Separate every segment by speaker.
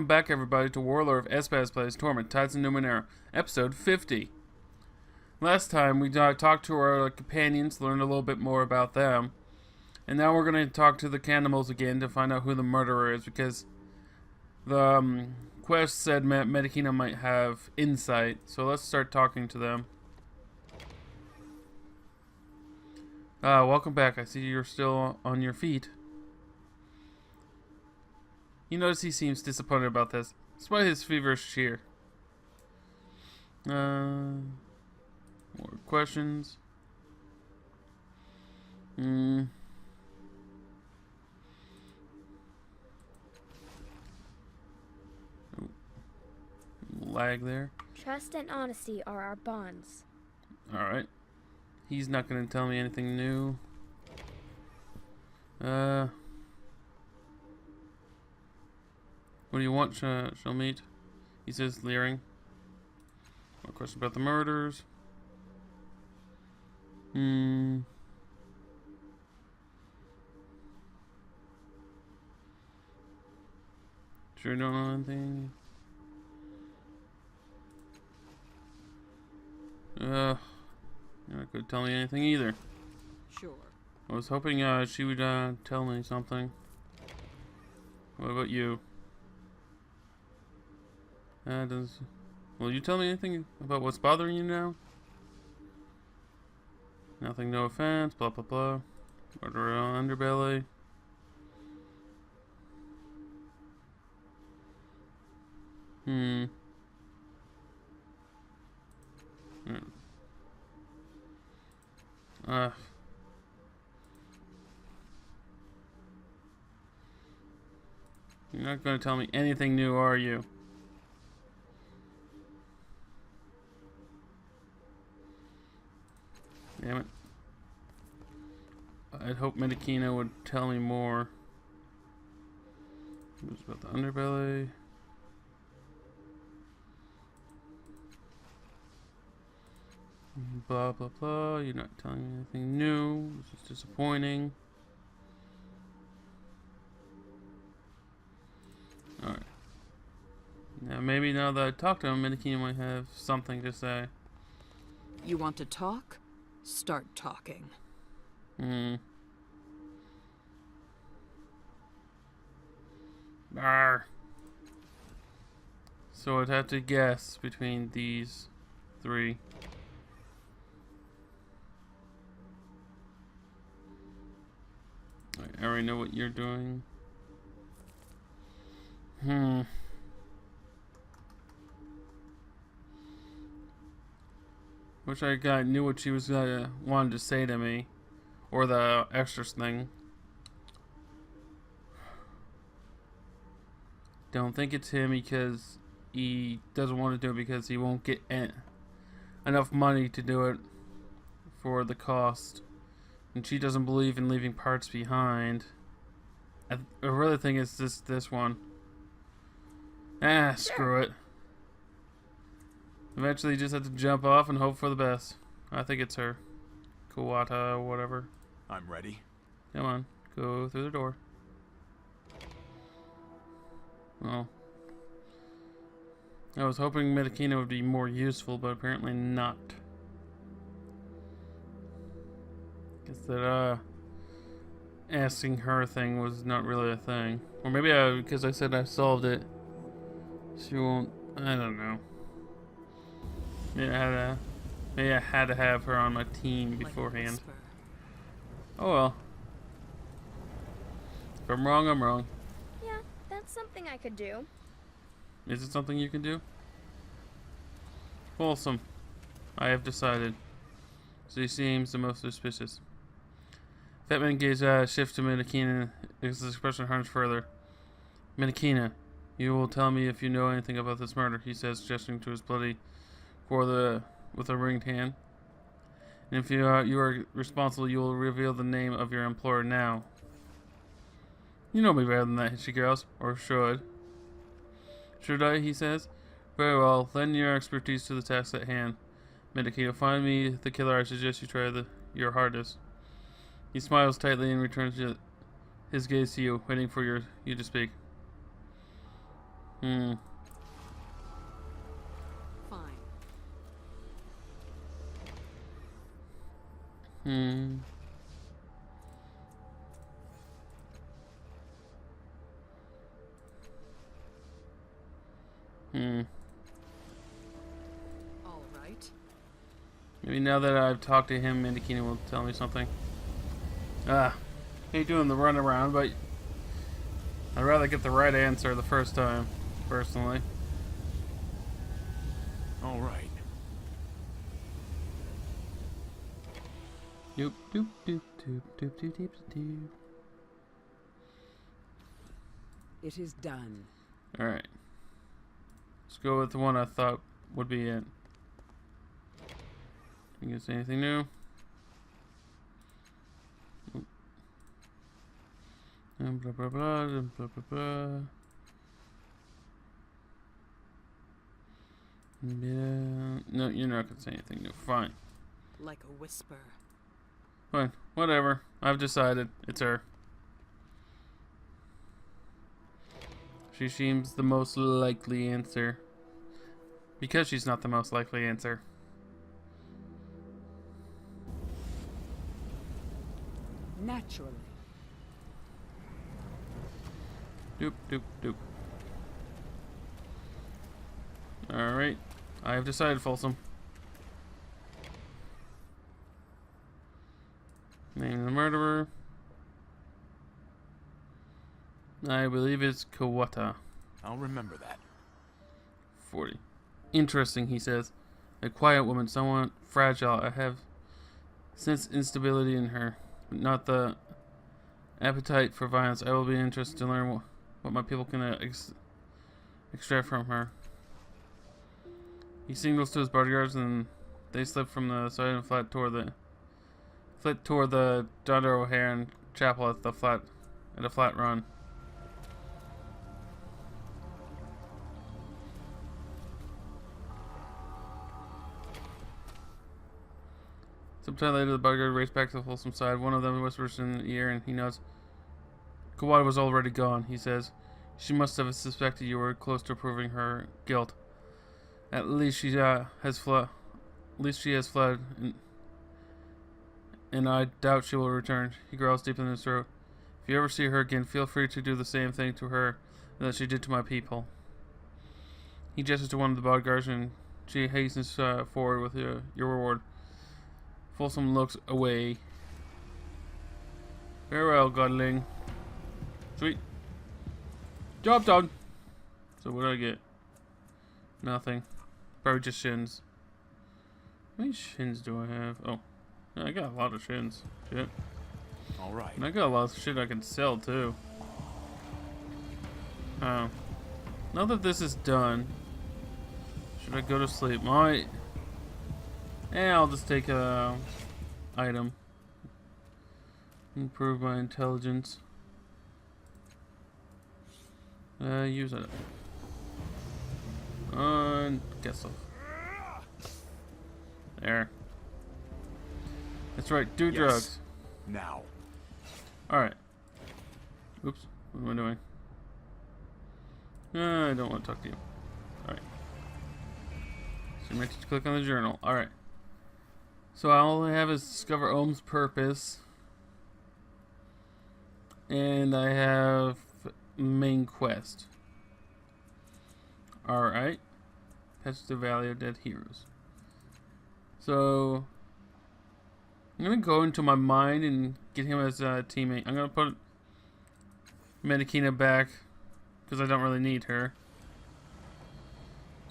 Speaker 1: Welcome back, everybody, to Warlord of SBAS plays Torment, Tides of Numenera, episode 50. Last time, we talked to our companions, learned a little bit more about them, and now we're going to talk to the Cannibals again to find out who the murderer is, because the quest said Medina might have insight, so let's start talking to them. Welcome back. I see you're still on your feet. You notice he seems disappointed about this, despite his feverish cheer. More questions? Oh, lag there.
Speaker 2: Trust and honesty are our bonds.
Speaker 1: Alright. He's not going to tell me anything new. What do you want, she'll meet? He says, leering. More question about the murders. Sure don't know anything. You're not going to tell me anything either.
Speaker 3: Sure.
Speaker 1: I was hoping she would tell me something. What about you? Will you tell me anything about what's bothering you now? Nothing, no offense, blah blah blah. Murder on underbelly. You're not going to tell me anything new, are you? Damn it. I'd hope Medina would tell me more. It was about the underbelly. Blah blah blah. You're not telling me anything new. This is disappointing. Alright. Now maybe now that I talked to him, Medina might have something to say.
Speaker 3: You want to talk? Start talking.
Speaker 1: Arr. So I'd have to guess between these three. I already know what you're doing. Wish I knew what she was wanted to say to me, or the extras thing. Don't think it's him because he doesn't want to do it because he won't get enough money to do it for the cost, and she doesn't believe in leaving parts behind. I really think it's this one. Screw it. Eventually you just have to jump off and hope for the best. I think it's her. Kuwata, whatever.
Speaker 4: I'm ready.
Speaker 1: Come on, go through the door. Well, I was hoping Medina would be more useful, but apparently not. Guess that asking her thing was not really a thing. Or maybe because I said I solved it, she won't. I don't know. Maybe I had to have her on my team beforehand. Oh well. If I'm wrong, I'm wrong.
Speaker 2: Yeah, that's something I could do.
Speaker 1: Is it something you can do? Wholesome. I have decided. So he seems the most suspicious. Fatman gives a shift to Medina. His expression harms further. Medina, you will tell me if you know anything about this murder, he says, gesturing to his bloody with a ringed hand. And if you are responsible, you will reveal the name of your employer now. You know me better than that, she growls. Or should. Should I, he says. Very well, lend your expertise to the task at hand. Medina, find me the killer. I suggest you try your hardest. He smiles tightly and returns his gaze to you, waiting for you to speak. Hmm.
Speaker 3: Fine.
Speaker 1: Hmm. Hmm.
Speaker 3: All right.
Speaker 1: Maybe now that I've talked to him, Medina will tell me something. Ah. Hate doing the runaround, but I'd rather get the right answer the first time, personally.
Speaker 4: All right.
Speaker 1: Doop doop doop doop doop doop doop doop.
Speaker 3: It is done.
Speaker 1: Alright. Let's go with the one I thought would be it. You guys see anything new? And blah blah blah and blah blah blah. Yeah. No, you're not gonna say anything new. Fine.
Speaker 3: Like a whisper.
Speaker 1: Fine. Whatever. I've decided. It's her. She seems the most likely answer. Because she's not the most likely answer.
Speaker 3: Naturally.
Speaker 1: Doop doop doop. Alright. I have decided, Folsom. Name of the murderer. I believe it's Kawata.
Speaker 4: I'll remember that.
Speaker 1: 40. Interesting, he says. A quiet woman, somewhat fragile. I have sensed instability in her, but not the appetite for violence. I will be interested to learn what my people can extract from her. He signals to his bodyguards, and they slip from the side and flit toward the Dr. O'Hare chapel at a flat run. Sometime later, the bodyguard race back to the Folsom side. One of them whispers in the ear, and he nods. Kawada was already gone, he says. She must have suspected you were close to proving her guilt. At least she has fled. And I doubt she will return. He growls deep in his throat. If you ever see her again, feel free to do the same thing to her that she did to my people. He gestures to one of the bodyguards, and she hastens forward with your reward. Folsom looks away. Farewell, godling. Sweet. Job done. So what do I get? Nothing. Probably just shins. How many shins do I have? Oh. I got a lot of shins. Shit.
Speaker 4: All right.
Speaker 1: And I got a lot of shit I can sell too. Now that this is done, should I go to sleep? I'll just take a item. Improve my intelligence. Use it. Guess there. That's right. Do
Speaker 4: Yes.
Speaker 1: drugs.
Speaker 4: Now.
Speaker 1: All right. Oops. What am I doing? I don't want to talk to you. All right. So make sure to click on the journal. All right. So all I have is discover Ohm's purpose, and I have main quest. All right. Patch the Valley of Dead Heroes. So I'm gonna go into my mind and get him as a teammate. I'm gonna put Medina back because I don't really need her.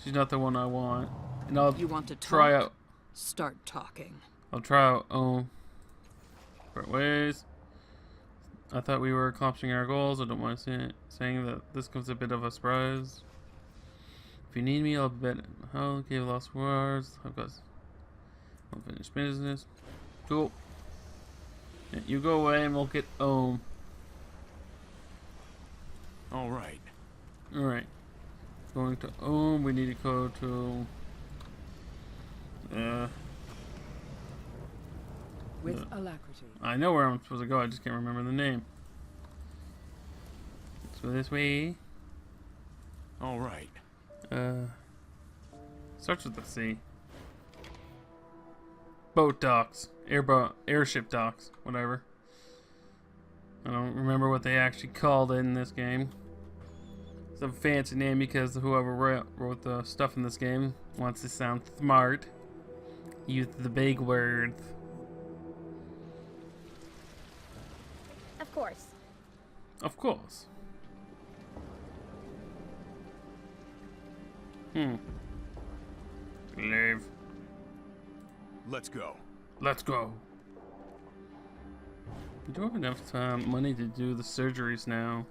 Speaker 1: She's not the one I want. And I'll
Speaker 3: You want to
Speaker 1: try
Speaker 3: talk?
Speaker 1: out.
Speaker 3: Start talking.
Speaker 1: I'll try out part ways. I thought we were accomplishing our goals. I don't mind saying that this comes a bit of a surprise. If you need me, I'll bet. I'll give lost wars. I've got unfinished business. Cool. Yeah, you go away and we'll get All
Speaker 4: All right.
Speaker 1: right. Going to we need to go to
Speaker 3: With alacrity.
Speaker 1: I know where I'm supposed to go, I just can't remember the name. Let's go this way.
Speaker 4: All right.
Speaker 1: Starts with the C. Boat docks. Airship docks. Whatever. I don't remember what they actually called it in this game. Some fancy name because whoever wrote the stuff in this game wants to sound smart. Use the big words.
Speaker 2: Of course.
Speaker 1: Of course. Leave.
Speaker 4: Let's go.
Speaker 1: Let's go. I don't have enough money to do the surgeries now.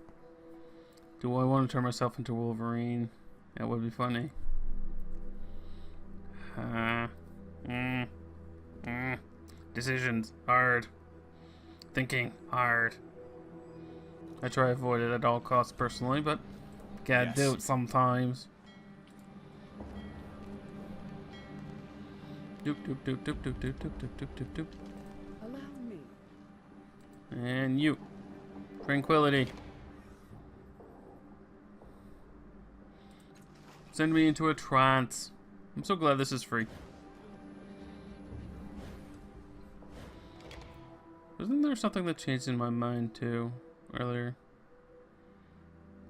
Speaker 1: Do I want to turn myself into Wolverine? That would be funny. Decisions. Hard. Thinking. Hard. I try to avoid it at all costs personally, but gotta
Speaker 4: Yes.
Speaker 1: do it sometimes. Doop doop doop doop doop doop doop doop doop doop doop.
Speaker 3: Allow me.
Speaker 1: And you. Tranquility. Send me into a trance. I'm so glad this is free. Wasn't there something that changed in my mind too earlier?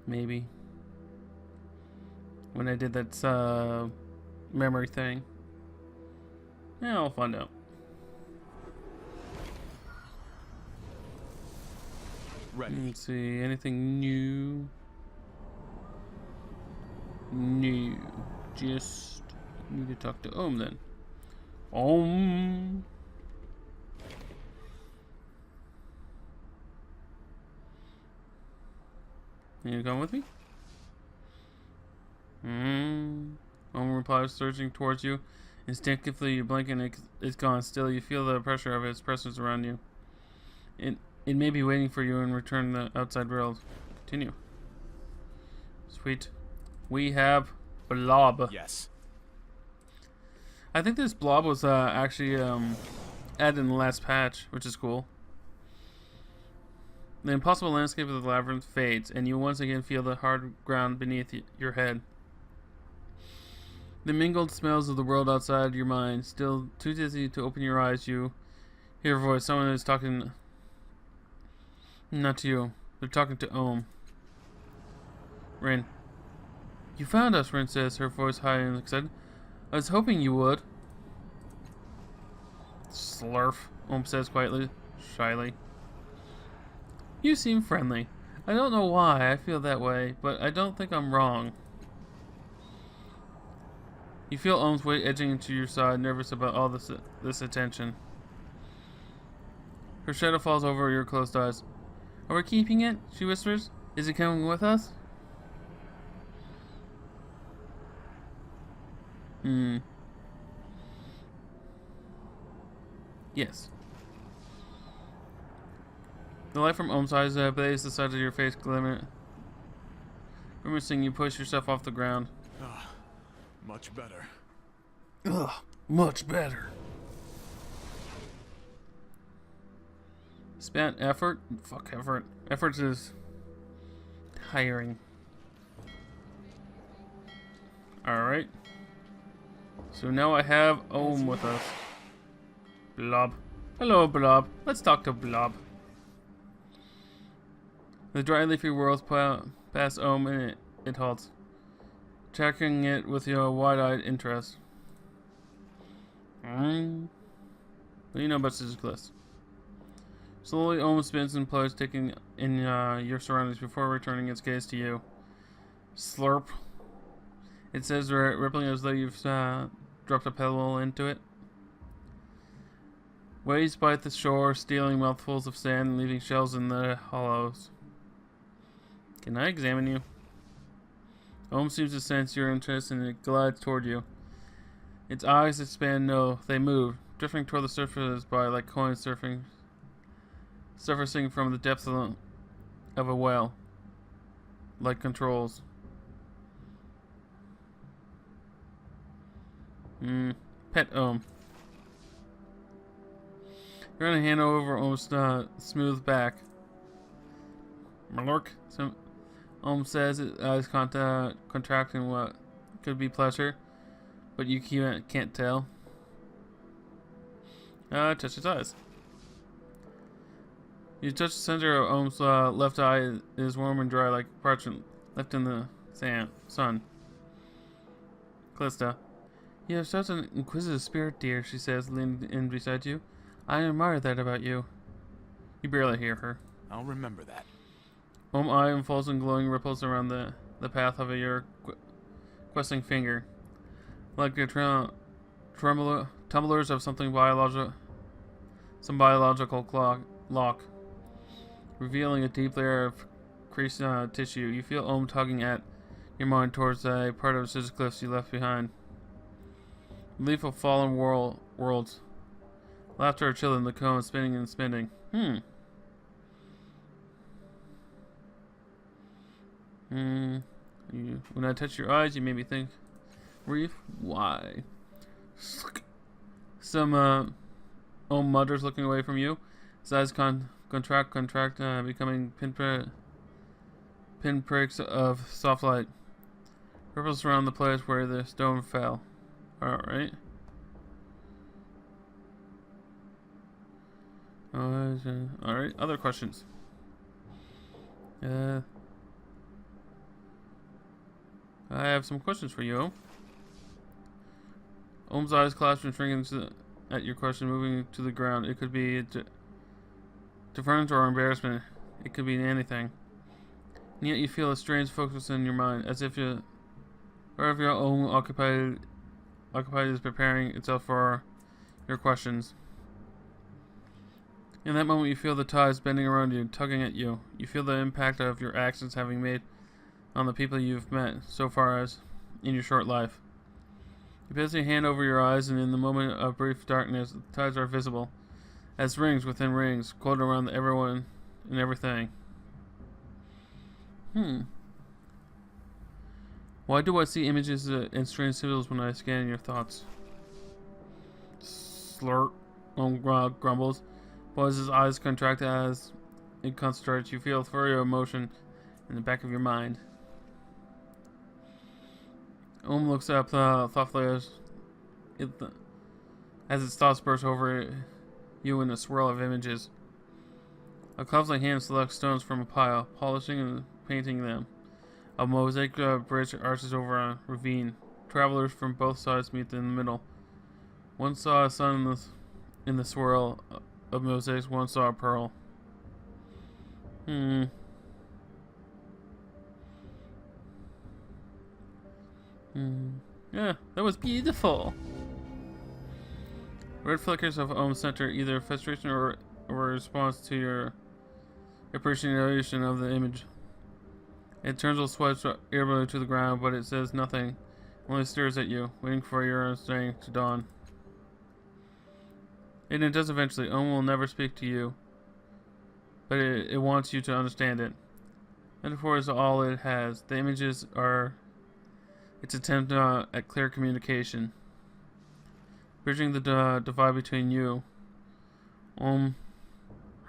Speaker 1: Maybe. When I did that memory thing. Yeah, I'll find out.
Speaker 4: Ready.
Speaker 1: Let's see, anything new? No. Just need to talk to Ohm then. Ohm. You come with me? Ohm replies, surging towards you. Instinctively, you blink and it's gone. Still, you feel the pressure of its presence around you. It may be waiting for you in return to the outside world. Continue. Sweet. We have Blob.
Speaker 4: Yes.
Speaker 1: I think this Blob was actually added in the last patch, which is cool. The impossible landscape of the labyrinth fades, and you once again feel the hard ground beneath your head. The mingled smells of the world outside your mind. Still too dizzy to open your eyes, you hear a voice. Someone is talking. Not to you. They're talking to Ohm. Rin. You found us, Rin says, her voice high and excited. I was hoping you would. Slurf, Ohm says quietly, shyly. You seem friendly. I don't know why I feel that way, but I don't think I'm wrong. You feel Ohm's weight edging into your side, nervous about all this attention. Her shadow falls over your closed eyes. Are we keeping it? She whispers. Is it coming with us? Yes. The light from Ohm's eyes bathes the side of your face, grimacing. You push yourself off the ground.
Speaker 4: Much better.
Speaker 1: Ugh, much better. Spent effort? Fuck effort. Effort is tiring. Alright. So now I have Ohm with us. Blob. Hello, Blob. Let's talk to Blob. The dry leafy worlds pass Ohm and it halts, tracking it with your wide-eyed interest. What do you know about Sisyphus? Slowly, Ohm spins and plays, taking in your surroundings before returning its gaze to you. Slurp. It says, rippling as though you've dropped a pebble into it. Waves bite the shore, stealing mouthfuls of sand and leaving shells in the hollows. Can I examine you? Ohm seems to sense your interest and it glides toward you. Its eyes expand. No, they move, drifting toward the surface by like coins surfacing from the depths of a well, like controls. Pet Ohm. You're gonna hand over Ohm's smooth back. Malork. Says his eyes contract in what could be pleasure, but you can't tell. Touch his eyes. You touch the center of Ohm's left eye. It is warm and dry like parchment left in the sun. Callista. You have such an inquisitive spirit, dear, she says, leaning in beside you. I admire that about you. You barely hear her.
Speaker 4: I'll remember that.
Speaker 1: Eye unfolds in glowing ripples around the path of your questing finger. Like the tumblers of some biological lock, revealing a deep layer of creased tissue. You feel Ohm tugging at your mind towards a part of scissor cliffs you left behind. Leaf of fallen worlds. Laughter of children, the cone spinning and spinning. When I touch your eyes, you made me think. Reef, why? Some Ohm mutters, looking away from you. His eyes contract, becoming pinpricks of soft light. Ripples around the place where the stone fell. Alright. Alright, other questions. I have some questions for you, Ohm. Ohm's eyes clasp and shrink at your question, moving to the ground. It could be deference or embarrassment. It could be anything. And yet you feel a strange focus in your mind, as if wherever your Ohm occupied is preparing itself for your questions. In that moment, you feel the tides bending around you, tugging at you. You feel the impact of your actions having made on the people you've met so far as in your short life. You pass your hand over your eyes, and in the moment of brief darkness, the tides are visible, as rings within rings, coiled around everyone and everything. Why do I see images and strange symbols when I scan your thoughts? Slurp, grumbles. But as his eyes contract as it concentrates, you feel a flurry of emotion in the back of your mind. Ohm looks up thoughtfully as its thoughts burst over you in a swirl of images. A clumsy hand selects stones from a pile, polishing and painting them. A mosaic bridge arches over a ravine. Travelers from both sides meet in the middle. One saw a sun in the swirl of mosaics, one saw a pearl. Yeah, that was beautiful. Red flickers of Ohm's center, either frustration or a response to your appreciation of the image. It turns or swipes irritably to the ground, but it says nothing, only stares at you, waiting for your understanding to dawn. And it does eventually. Ohm will never speak to you, but it wants you to understand it. Metaphor is all it has. The images are its attempt at clear communication, bridging the divide between you. Ohm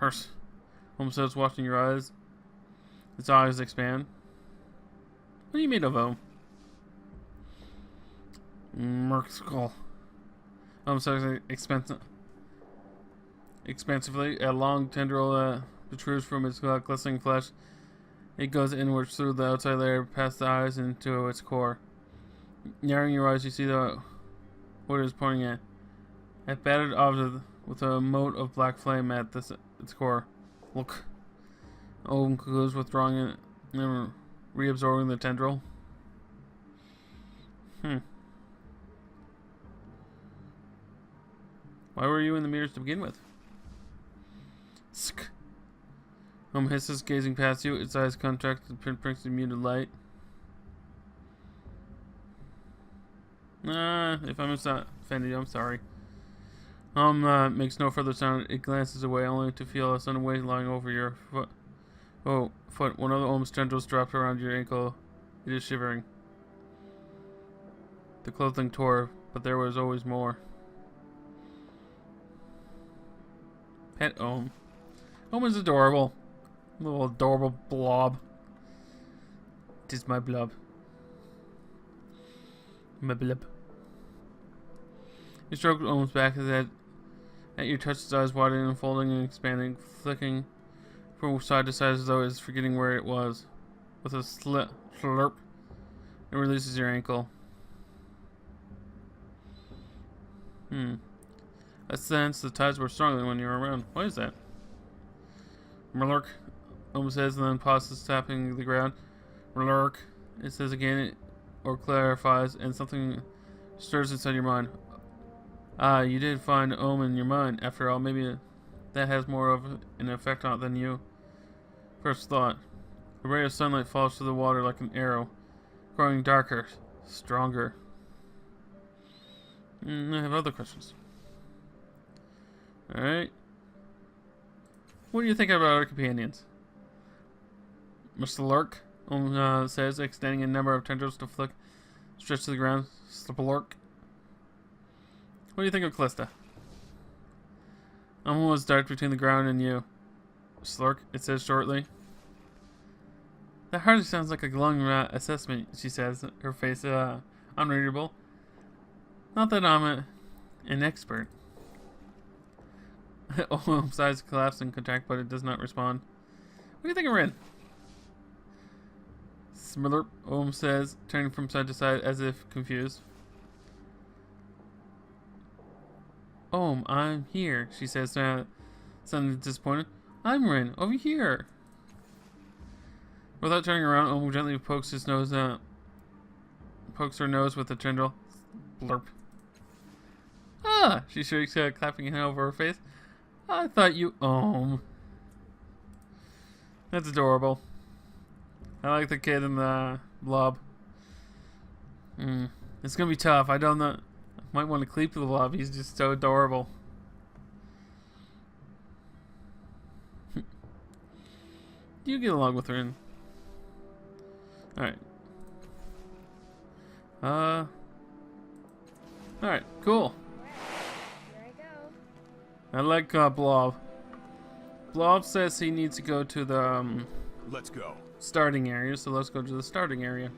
Speaker 1: says, watching your eyes. Its eyes expand. What do you mean of Ohm? Merc skull. Ohm says expansively. A long tendril protrudes from its glistening flesh. It goes inwards through the outside layer, past the eyes, into its core. Narrowing your eyes, you see what it is pointing at. A battered object with a mote of black flame at its core. Look. Ohm concludes, withdrawing it and reabsorbing the tendril. Why were you in the mirrors to begin with? Sk. Ohm hisses, gazing past you. Its eyes contract and pinpricks in muted light. If I'm not offended you, I'm sorry. Makes no further sound. It glances away, only to feel a sudden weight lying over your foot. Foot. One of the Ohm's tendrils dropped around your ankle. It is shivering. The clothing tore, but there was always more. Pet Ohm. Ohm is adorable. Little adorable blob. 'Tis my blob. My blob. You stroked Ohm's back as at your touch, his eyes widening, unfolding and expanding, flicking from side to side as though it's forgetting where it was. With a slurp, it releases your ankle. I sense the tides were stronger than when you were around. What is that? Murlurk, Ohm says, and then pauses, tapping the ground. Murlurk, it says again, or clarifies, and something stirs inside your mind. Ah, you did find Ohm in your mind. After all, maybe that has more of an effect on it than you first thought. A ray of sunlight falls through the water like an arrow, growing darker, stronger. I have other questions. Alright. What do you think about our companions? Mr. Lurk, says, extending a number of tendrils to flick, stretch to the ground. Slurk. What do you think of Callista? I'm almost dark between the ground and you. Slurk, it says shortly. That hardly sounds like a glowing assessment, she says, her face unreadable. Not that I'm an expert. Ohm's eyes collapse and contract, but it does not respond. What do you think of Rin? Smilurp, Ohm says, turning from side to side as if confused. Ohm, I'm here, she says, suddenly disappointed. I'm Rin, over here. Without turning around, Ohm gently pokes her nose with the tendril. Blurp. Ah! She shrieks, clapping her hand over her face. I thought you Ohm. That's adorable. I like the kid in the Blob. It's gonna be tough. I don't know. I might want to cleave to the Blob. He's just so adorable. You get along with Rin. Alright. Alright, cool.
Speaker 2: Here I go.
Speaker 1: I like Blob. Blob says he needs to go to the
Speaker 4: Let's go.
Speaker 1: starting area, so let's go to the starting area.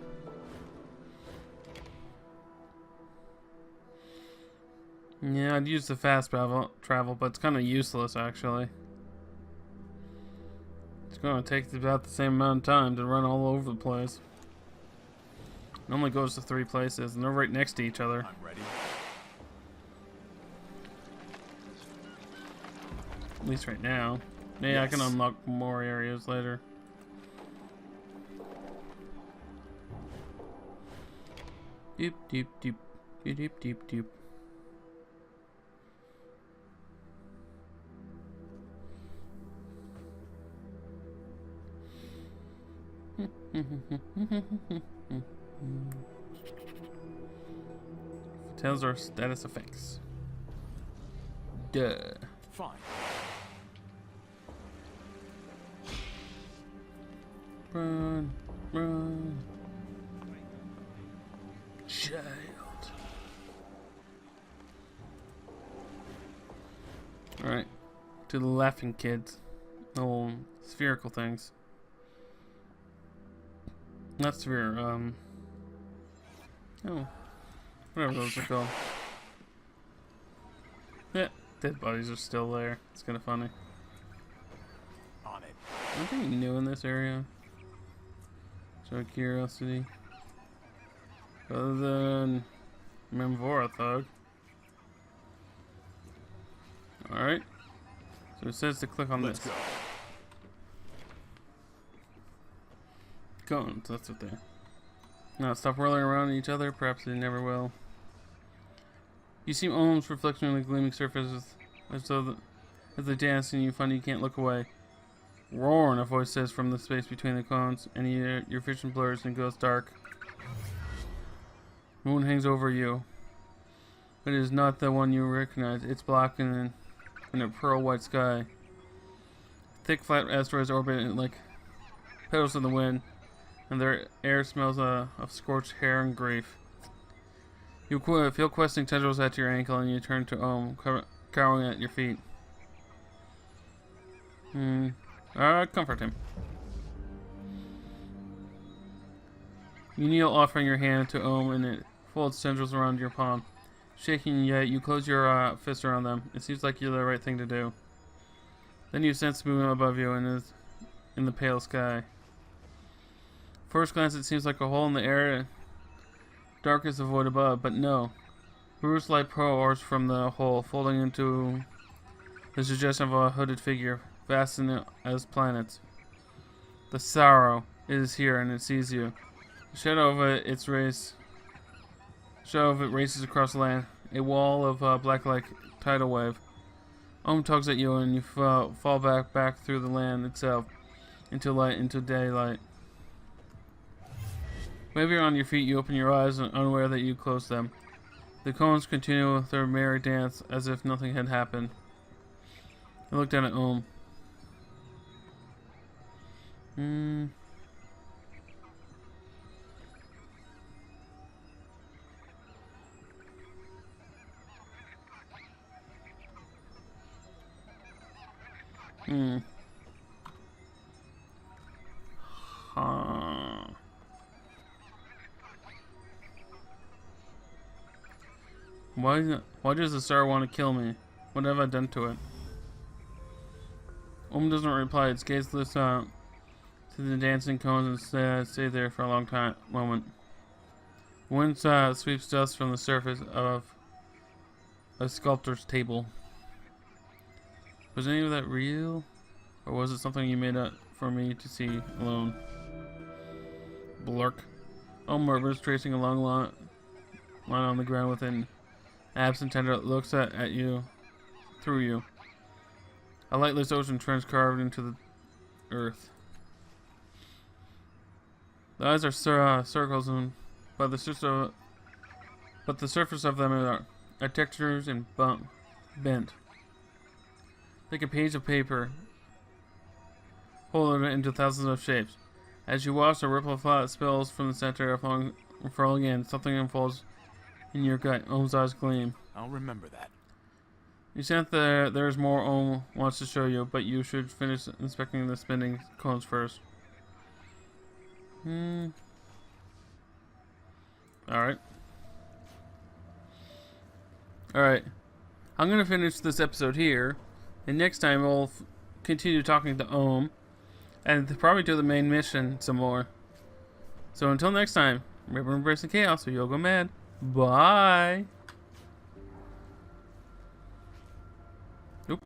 Speaker 1: Yeah, I'd use the fast travel, but it's kind of useless actually. It's going to take about the same amount of time to run all over the place. It only goes to 3 places, and they're right next to each other.
Speaker 4: I'm ready.
Speaker 1: At least right now. Maybe I can unlock more areas later. Doop doop doop doop doop doop doop. Tells our status effects. Duh.
Speaker 4: Fine.
Speaker 1: Run, run. Child. Alright. To the laughing kids. Little spherical things. Not sphere, oh. Whatever those are called. Yeah, dead bodies are still there. It's kinda funny.
Speaker 4: On it.
Speaker 1: Anything new in this area? Show curiosity. Other than Memvora Thug. Alright. So it says to click on
Speaker 4: Let's
Speaker 1: this.
Speaker 4: go.
Speaker 1: Go. That's what they. Now stop whirling around each other. Perhaps they never will. You see Ohm's reflection on the gleaming surface as though as they dance, and you find you can't look away. Roar! A voice says from the space between the cones, and your vision blurs and goes dark. Moon hangs over you, but it is not the one you recognize. It's black in a pearl white sky. Thick, flat asteroids orbit like petals in the wind, and their air smells of scorched hair and grief. You feel questing tendrils at your ankle, and you turn to Ohm, cowering at your feet. Comfort him. You kneel, offering your hand to Ohm, and it folds tendrils around your palm. Shaking yet, you close your fist around them. It seems like you're the right thing to do. Then you sense movement above you and is in the pale sky. First glance, it seems like a hole in the air, dark as the void above, but no. Bruised light pours from the hole, folding into the suggestion of a hooded figure, vast as planets. The sorrow is here, and it sees you. The shadow of it races across the land, a wall of black like tidal wave. Ohm tugs at you, and you fall back through the land itself, into daylight. Waving on your feet, you open your eyes, unaware that you closed them. The cones continue their merry dance as if nothing had happened. I look down at Ohm. Why does the star want to kill me? What have I done to it? Ohm doesn't reply. Its gaze lifts out to the dancing cones and stay there for a long moment. Wind sweeps dust from the surface of a sculptor's table. Was any of that real? Or was it something you made up for me to see alone? Blurk. Ohm murmurs, tracing a long line on the ground with an absent tender that looks at you, through you. A lightless ocean trench carved into the earth. The eyes are circles, but the surface of them are textures and bent, like a page of paper, folded into thousands of shapes. As you watch, a ripple of thought spills from the center, falling in. Something unfolds in your gut. Ohm's eyes gleam.
Speaker 4: I'll remember that.
Speaker 1: You sense there's more Ohm wants to show you, but you should finish inspecting the spinning cones first. Alright. Alright. I'm going to finish this episode here, and next time we'll continue talking to Ohm, and probably do the main mission some more. So until next time, remember embracing chaos or you'll go mad. Bye!